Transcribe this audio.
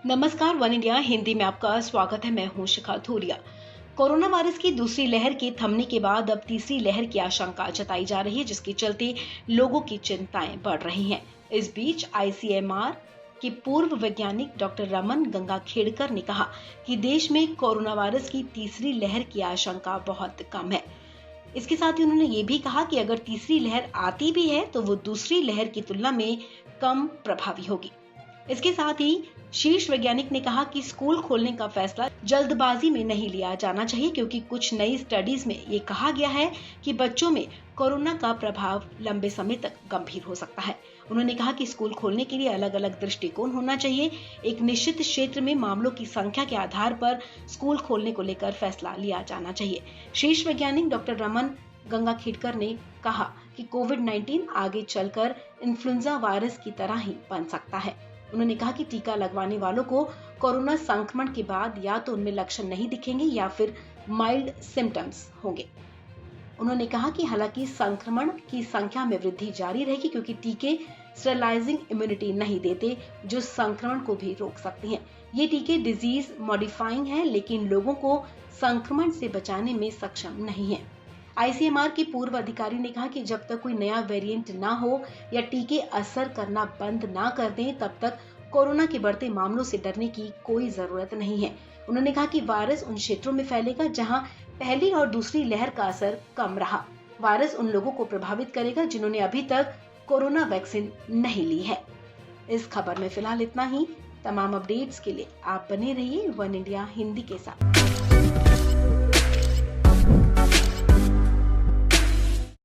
नमस्कार, one India Hindi में आपका स्वागत है। मैं हूं शिखा थोरिया। कोरोना वायरस की दूसरी लहर के थमने के बाद अब तीसरी लहर की आशंका जताई जा रही है, जिसके चलते लोगों की चिंताएं बढ़ रही हैं। इस बीच आईसीएमआर के पूर्व वैज्ञानिक डॉक्टर रमन गंगाखेड़कर ने कहा कि देश में कोरोना वायरस की तीसरी लहर की आशंका बहुत कम है। इसके साथ ही उन्होंने ये भी कहा कि अगर तीसरी लहर आती भी है तो वो दूसरी लहर की तुलना में कम प्रभावी होगी। इसके साथ ही शीर्ष वैज्ञानिक ने कहा कि स्कूल खोलने का फैसला जल्दबाजी में नहीं लिया जाना चाहिए, क्योंकि कुछ नई स्टडीज में ये कहा गया है कि बच्चों में कोरोना का प्रभाव लंबे समय तक गंभीर हो सकता है। उन्होंने कहा कि स्कूल खोलने के लिए अलग अलग दृष्टिकोण होना चाहिए। एक निश्चित क्षेत्र में मामलों की संख्या के आधार पर स्कूल खोलने को लेकर फैसला लिया जाना चाहिए। शीर्ष वैज्ञानिक डॉक्टर रमन गंगाखेड़कर ने कहा कि कोविड-19 आगे चलकर इन्फ्लुएंजा वायरस की तरह ही बन सकता है। उन्होंने कहा कि टीका लगवाने वालों को कोरोना संक्रमण के बाद या तो उनमें लक्षण नहीं दिखेंगे या फिर माइल्ड सिम्टम्स होंगे। उन्होंने कहा कि हालांकि संक्रमण की संख्या में वृद्धि जारी रहेगी, क्योंकि टीके स्टेरलाइजिंग इम्यूनिटी नहीं देते जो संक्रमण को भी रोक सकते हैं। ये टीके डिजीज मॉडिफाइंग हैं, लेकिन लोगों को संक्रमण से बचाने में सक्षम नहीं है। आईसीएमआर के पूर्व अधिकारी ने कहा कि जब तक कोई नया वेरिएंट ना हो या टीके असर करना बंद ना कर दें, तब तक कोरोना के बढ़ते मामलों से डरने की कोई जरूरत नहीं है। उन्होंने कहा कि वायरस उन क्षेत्रों में फैलेगा जहां पहली और दूसरी लहर का असर कम रहा। वायरस उन लोगों को प्रभावित करेगा जिन्होंने अभी तक कोरोना वैक्सीन नहीं ली है। इस खबर में फिलहाल इतना ही। तमाम अपडेट्स के लिए आप बने रहिए वन इंडिया हिंदी के साथ।